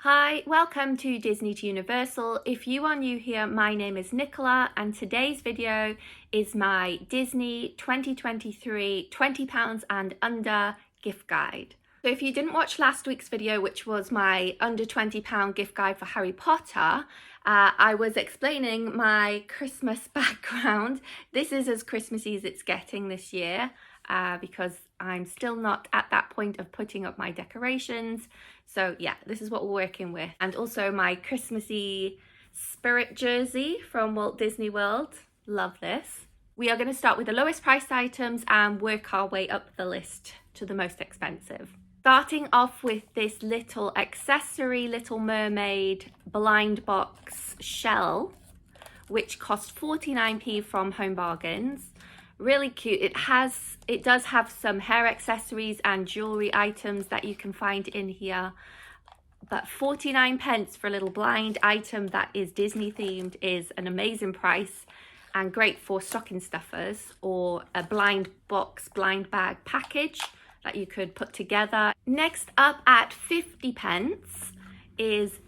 Hi, welcome to Disney to Universal. If you are new here, my name is Nicola and today's video is my Disney 2023 £20 and under gift guide. So if you didn't watch last week's video, which was my under £20 gift guide for Harry Potter, I was explaining my Christmas background. This is as Christmassy as it's getting this year because I'm still not at that point of putting up my decorations. So yeah, this is what we're working with. And also my Christmassy spirit jersey from Walt Disney World. Love this. We are going to start with the lowest priced items and work our way up the list to the most expensive. Starting off with this little accessory Little Mermaid blind box shell, which cost 49p from Home Bargains. Really cute. It does have some hair accessories and jewelry items that you can find in here, but 49 pence for a little blind item that is Disney themed is an amazing price and great for stocking stuffers or a blind box, blind bag package that you could put together. Next up at 50 pence is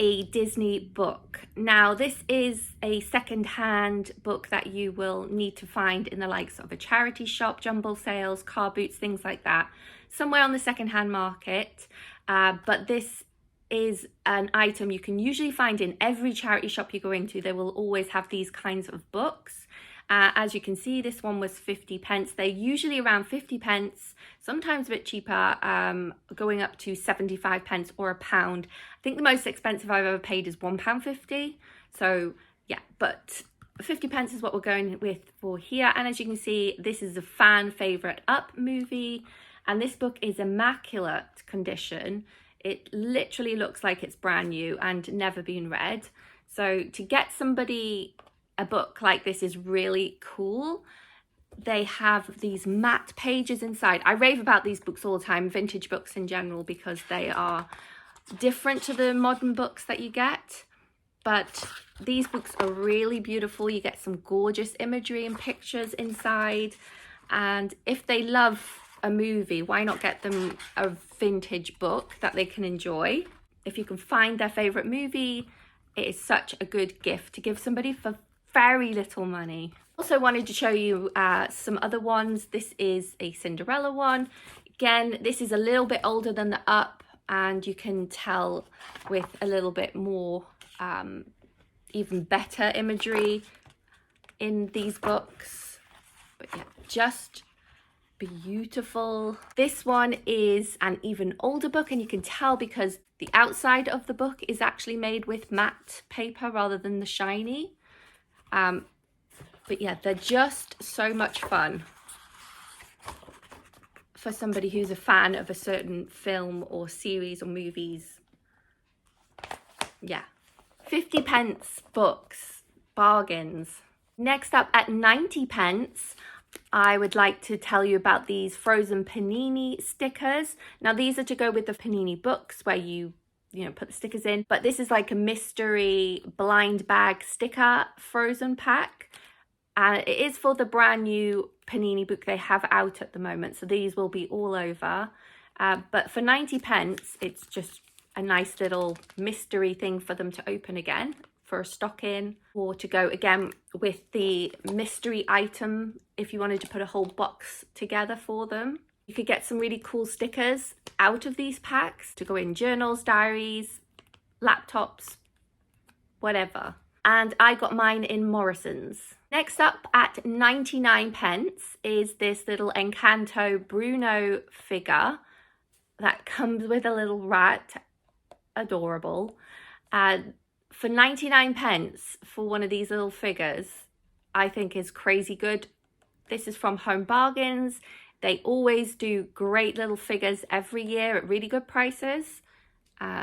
a Disney book. Now this is a second-hand book that you will need to find in the likes of a charity shop, jumble sales, car boots, things like that, somewhere on the second-hand market. But this is an item you can usually find in every charity shop you go into. They will always have these kinds of books. As you can see, this one was 50 pence. They're usually around 50 pence, sometimes a bit cheaper, going up to 75 pence or £1. I think the most expensive I've ever paid is £1.50. So yeah, but 50 pence is what we're going with for here. And as you can see, this is a fan favorite Up movie. And this book is immaculate condition. It literally looks like it's brand new and never been read. So to get somebody a book like this is really cool. They have these matte pages inside. I rave about these books all the time, vintage books in general, because they are different to the modern books that you get. But these books are really beautiful. You get some gorgeous imagery and pictures inside. And if they love a movie, why not get them a vintage book that they can enjoy? If you can find their favorite movie, it is such a good gift to give somebody for very little money. Also wanted to show you some other ones. This is a Cinderella one. Again, this is a little bit older than the Up, and you can tell with a little bit more, even better imagery in these books. But yeah, just beautiful. This one is an even older book, and you can tell because the outside of the book is actually made with matte paper rather than the shiny. But yeah, they're just so much fun for somebody who's a fan of a certain film or series or movies. Yeah, 50 pence books, bargains. Next up at 90 pence, I would like to tell you about these frozen Panini stickers. Now these are to go with the Panini books where you put the stickers in, but this is like a mystery blind bag sticker frozen pack, and it is for the brand new Panini book they have out at the moment, so these will be all over, but for 90 pence it's just a nice little mystery thing for them to open again for a stocking, or to go again with the mystery item if you wanted to put a whole box together for them. You could get some really cool stickers out of these packs to go in journals, diaries, laptops, whatever. And I got mine in Morrison's. Next up at 99 pence is this little Encanto Bruno figure that comes with a little rat. Adorable. For 99 pence for one of these little figures, I think is crazy good. This is from Home Bargains. They always do great little figures every year at really good prices.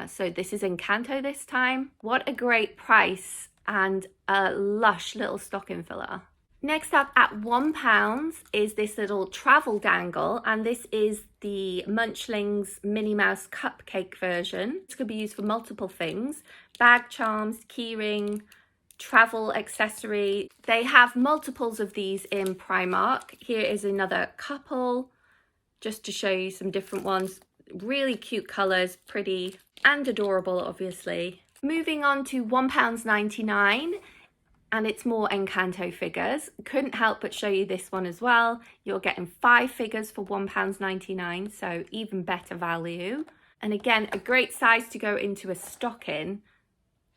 So this is Encanto this time. What a great price and a lush little stocking filler. Next up at £1 is this little travel dangle, and this is the Munchlings Minnie Mouse Cupcake version. This could be used for multiple things: bag charms, keyring, travel accessory. They have multiples of these in Primark. Here is another couple, just to show you some different ones. Really cute colours, pretty and adorable, obviously. Moving on to £1.99, and it's more Encanto figures. Couldn't help but show you this one as well. You're getting 5 figures for £1.99, so even better value. And again, a great size to go into a stocking.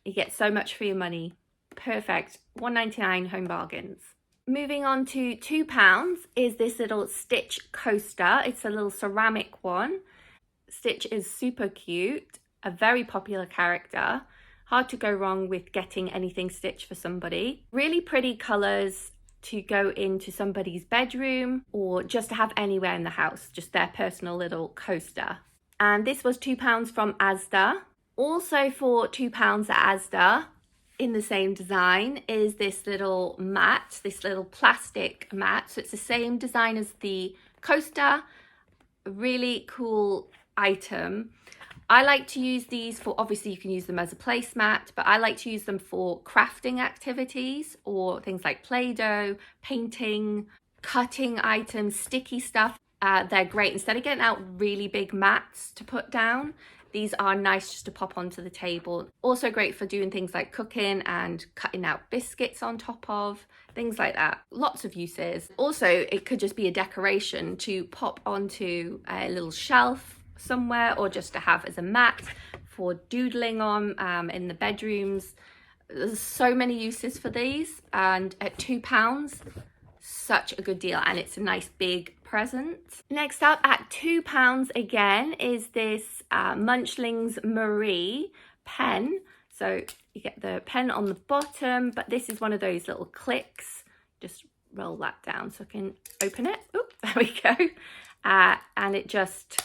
You get so much for your money. Perfect. £1.99 home bargains. Moving on to £2 is this little Stitch coaster. It's a little ceramic one. Stitch is super cute, a very popular character. Hard to go wrong with getting anything Stitch for somebody. Really pretty colours to go into somebody's bedroom or just to have anywhere in the house, just their personal little coaster. And this was £2 from Asda. Also for £2 at Asda, in the same design, is this little mat, this little plastic mat. So it's the same design as the coaster. A really cool item. I like to use these for, obviously you can use them as a placemat, but I like to use them for crafting activities or things like Play-Doh, painting, cutting items, sticky stuff. They're great. Instead of getting out really big mats to put down, these are nice just to pop onto the table. Also great for doing things like cooking and cutting out biscuits on top of, things like that. Lots of uses. Also, it could just be a decoration to pop onto a little shelf somewhere or just to have as a mat for doodling on in the bedrooms. There's so many uses for these, and at £2, such a good deal, and it's a nice big present. Next up at £2 again is this Munchlings Marie pen. So you get the pen on the bottom, but this is one of those little clicks. Just roll that down so I can open it. Oop, there we go. And it just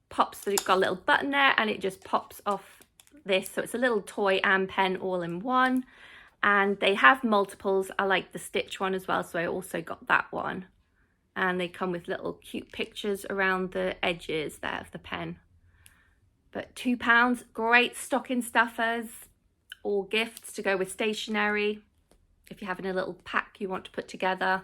pops, so you've got a little button there and it just pops off this. So it's a little toy and pen all in one. And they have multiples. I like the Stitch one as well, so I also got that one. And they come with little cute pictures around the edges there of the pen. But £2, great stocking stuffers or gifts to go with stationery. If you're having a little pack you want to put together.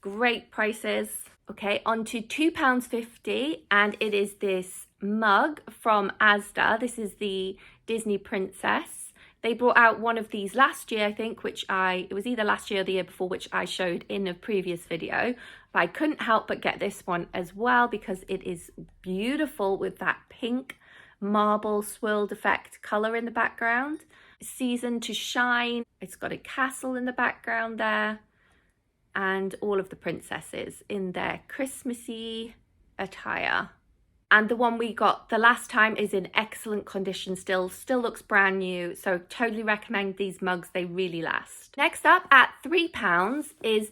Great prices. Okay, on to £2.50, and it is this mug from Asda. This is the Disney Princess. They brought out one of these last year, I think, it was either last year or the year before, which I showed in a previous video. But I couldn't help but get this one as well because it is beautiful with that pink marble swirled effect colour in the background. Season to Shine. It's got a castle in the background there. And all of the princesses in their Christmassy attire. And the one we got the last time is in excellent condition still looks brand new. So totally recommend these mugs, they really last. Next up at £3 is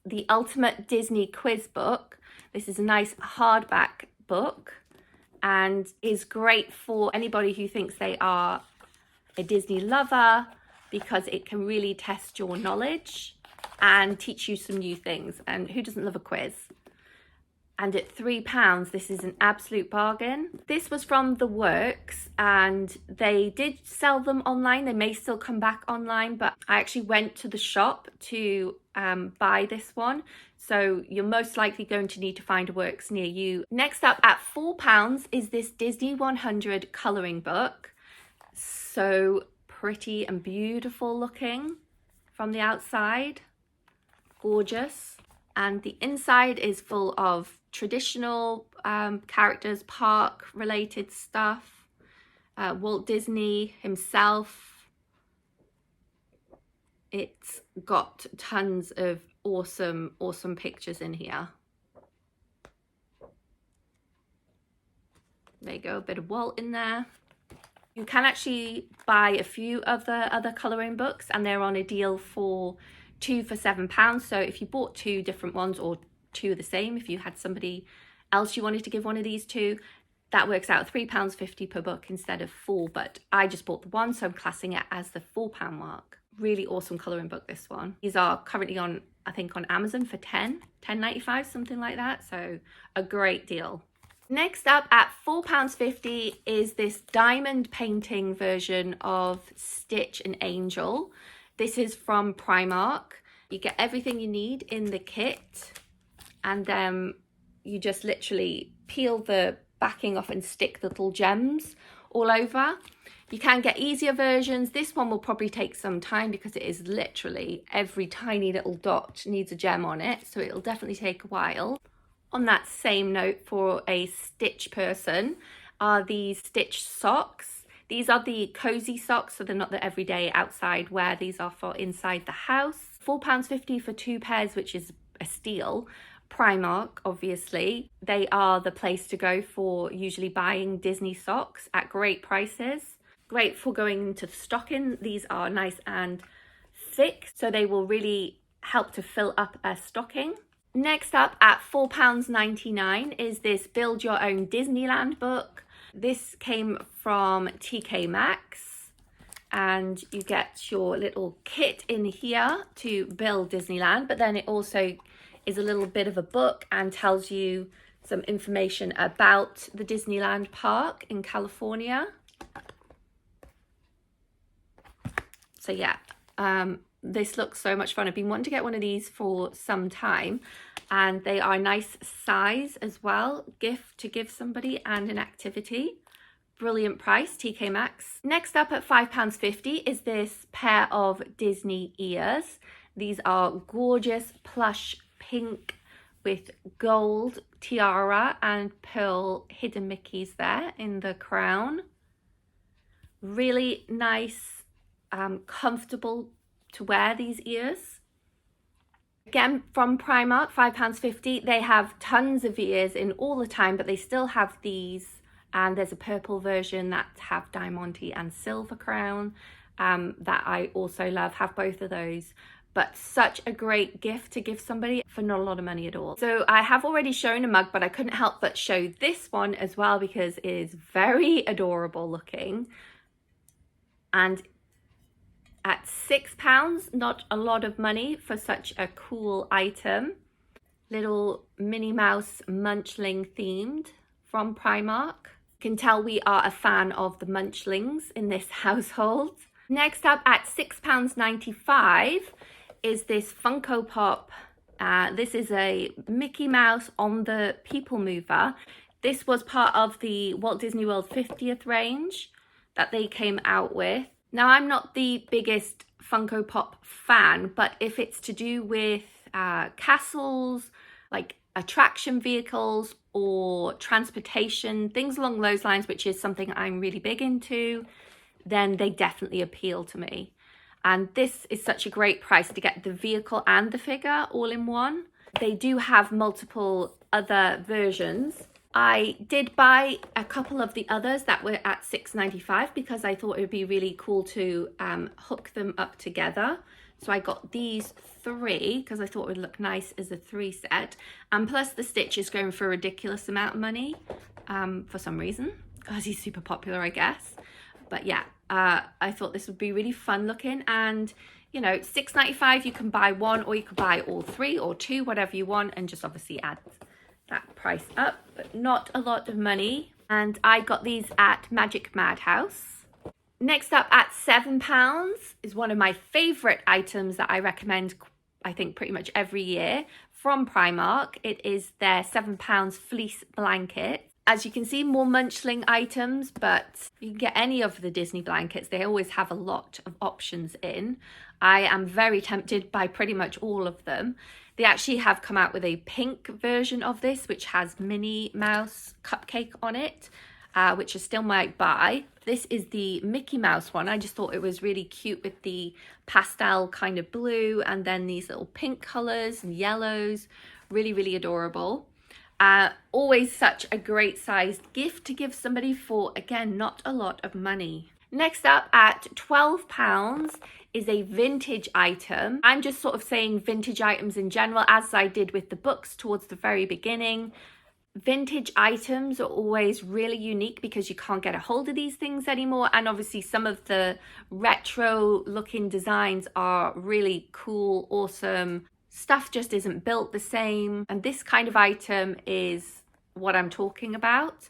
the Ultimate Disney Quiz Book. This is a nice hardback book and is great for anybody who thinks they are a Disney lover because it can really test your knowledge and teach you some new things. And who doesn't love a quiz? And at £3, this is an absolute bargain. This was from The Works, and they did sell them online. They may still come back online, but I actually went to the shop to buy this one. So you're most likely going to need to find a Works near you. Next up at £4 is this Disney 100 colouring book. So pretty and beautiful looking from the outside. Gorgeous. And the inside is full of traditional characters, park related stuff, Walt Disney himself. It's got tons of awesome pictures in here. There you go, a bit of Walt in there. You can actually buy a few of the other colouring books, and they're on a deal for 2 for £7. So if you bought 2 different ones, or 2 of the same, if you had somebody else you wanted to give one of these to, that works out £3.50 per book instead of 4. But I just bought the one, so I'm classing it as the £4 mark. Really awesome colouring book, this one. These are currently on, I think, on Amazon for $10.95, something like that. So a great deal. Next up at £4.50 is this diamond painting version of Stitch and Angel. This is from Primark. You get everything you need in the kit, and then you just literally peel the backing off and stick the little gems all over. You can get easier versions. This one will probably take some time because it is literally every tiny little dot needs a gem on it, so it'll definitely take a while. On that same note, for a stitch person, are these stitch socks. These are the cozy socks, so they're not the everyday outside wear. These are for inside the house. £4.50 for 2 pairs, which is a steal. Primark, obviously. They are the place to go for usually buying Disney socks at great prices. Great for going into the stocking. These are nice and thick, so they will really help to fill up a stocking. Next up at £4.99 is this Build Your Own Disneyland book. This came from TK Maxx, and you get your little kit in here to build Disneyland, but then it also is a little bit of a book and tells you some information about the Disneyland park in California. So yeah, this looks so much fun. I've been wanting to get one of these for some time, and they are a nice size as well. Gift to give somebody and an activity. Brilliant price, TK Maxx. Next up at £5.50 is this pair of Disney ears. These are gorgeous plush pink with gold tiara and pearl hidden Mickeys there in the crown. Really nice, comfortable to wear these ears. Again, from Primark, £5.50. They have tons of ears in all the time, but they still have these. And there's a purple version that have diamante and silver crown that I also love. Have both of those. But such a great gift to give somebody for not a lot of money at all. So I have already shown a mug, but I couldn't help but show this one as well because it is very adorable looking. And at £6, not a lot of money for such a cool item. Little Minnie Mouse Munchling themed from Primark. You can tell we are a fan of the Munchlings in this household. Next up at £6.95 is this Funko Pop. This is a Mickey Mouse on the People Mover. This was part of the Walt Disney World 50th range that they came out with. Now, I'm not the biggest Funko Pop fan, but if it's to do with castles, like attraction vehicles or transportation, things along those lines, which is something I'm really big into, then they definitely appeal to me. And this is such a great price to get the vehicle and the figure all in one. They do have multiple other versions. I did buy a couple of the others that were at £6.95 because I thought it would be really cool to hook them up together. So I got these 3 because I thought it would look nice as a 3 set. And plus the Stitch is going for a ridiculous amount of money for some reason, because he's super popular, I guess. But yeah, I thought this would be really fun looking. And you know, £6.95, you can buy one or you could buy all 3 or 2, whatever you want, and just obviously add that price up, but not a lot of money. And I got these at Magic Madhouse. Next up at £7 is one of my favorite items that I recommend, I think pretty much every year, from Primark. It is their £7 Fleece Blanket. As you can see, more Munchling items, but you can get any of the Disney blankets. They always have a lot of options in. I am very tempted by pretty much all of them. They actually have come out with a pink version of this, which has Minnie Mouse Cupcake on it, which I still might buy. This is the Mickey Mouse one. I just thought it was really cute with the pastel kind of blue and then these little pink colours and yellows. Really, really adorable. Always such a great sized gift to give somebody for, again, not a lot of money. Next up at £12 is a vintage item. I'm just sort of saying vintage items in general, as I did with the books towards the very beginning. Vintage items are always really unique because you can't get a hold of these things anymore. And obviously some of the retro looking designs are really cool, awesome. Stuff just isn't built the same. And this kind of item is what I'm talking about.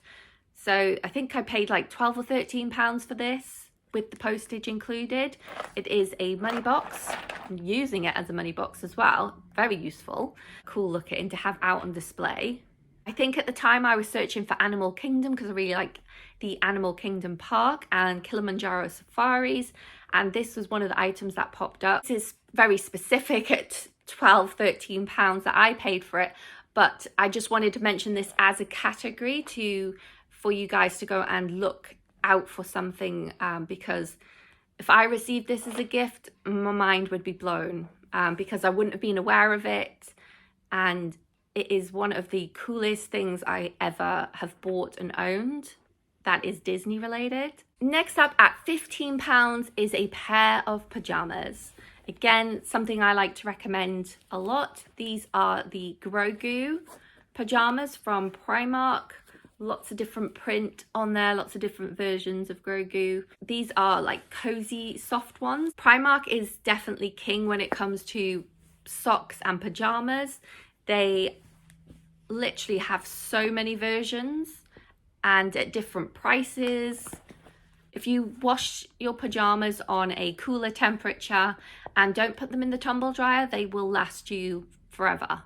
So I think I paid like £12 or £13 for this with the postage included. It is a money box. I'm using it as a money box as well. Very useful. Cool looking to have out on display. I think at the time I was searching for Animal Kingdom because I really like the Animal Kingdom Park and Kilimanjaro Safaris, and this was one of the items that popped up. This is very specific at £12–13 that I paid for it, but I just wanted to mention this as a category for you guys to go and look out for something, because if I received this as a gift, my mind would be blown, because I wouldn't have been aware of it, and it is one of the coolest things I ever have bought and owned that is Disney related. Next up at £15 is a pair of pajamas. Again, something I like to recommend a lot. These are the Grogu pajamas from Primark. Lots of different print on there, lots of different versions of Grogu. These are like cozy, soft ones. Primark is definitely king when it comes to socks and pajamas. They literally have so many versions and at different prices. If you wash your pajamas on a cooler temperature and don't put them in the tumble dryer, they will last you forever.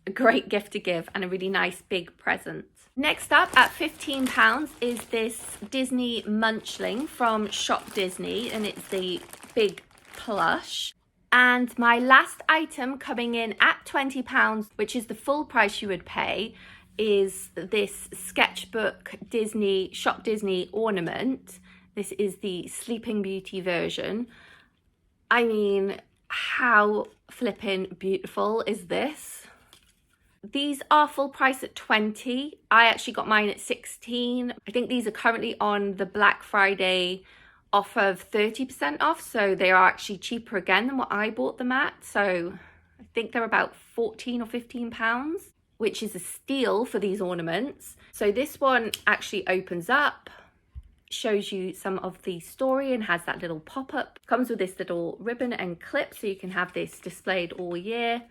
A great gift to give and a really nice big present. Next up at £15 is this Disney Munchling from Shop Disney, and it's the big plush. And my last item coming in at £20, which is the full price you would pay, is this Sketchbook Disney Shop Disney ornament. This is the Sleeping Beauty version. I mean, how flippin' beautiful is this? These are full price at $20. I actually got mine at $16. I think these are currently on the Black Friday offer of 30% off, so they are actually cheaper again than what I bought them at. So I think they're about £14 or £15, which is a steal for these ornaments. So this one actually opens up, shows you some of the story and has that little pop-up. Comes with this little ribbon and clip so you can have this displayed all year.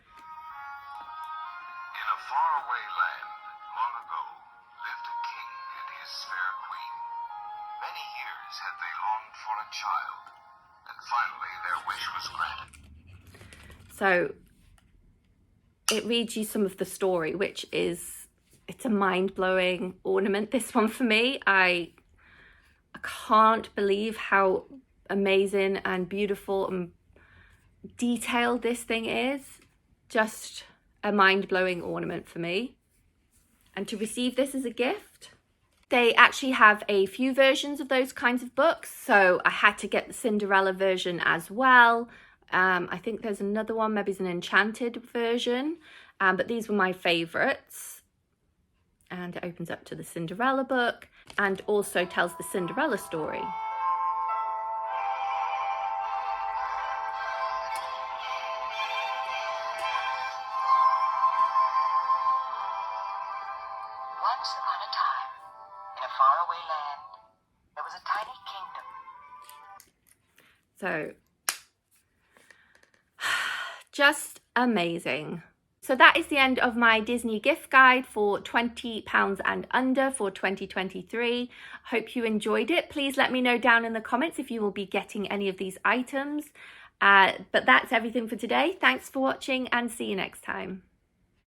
So it reads you some of the story, which is, it's a mind-blowing ornament, this one for me. I can't believe how amazing and beautiful and detailed this thing is. Just a mind-blowing ornament for me. And to receive this as a gift, they actually have a few versions of those kinds of books, so I had to get the Cinderella version as well. I think there's another one, maybe it's an enchanted version, but these were my favorites. And it opens up to the Cinderella book and also tells the Cinderella story. Once upon a time, in a faraway land, there was a tiny kingdom. So, just amazing. So that is the end of my Disney gift guide for £20 and under for 2023. Hope you enjoyed it. Please let me know down in the comments if you will be getting any of these items. But that's everything for today. Thanks for watching and see you next time.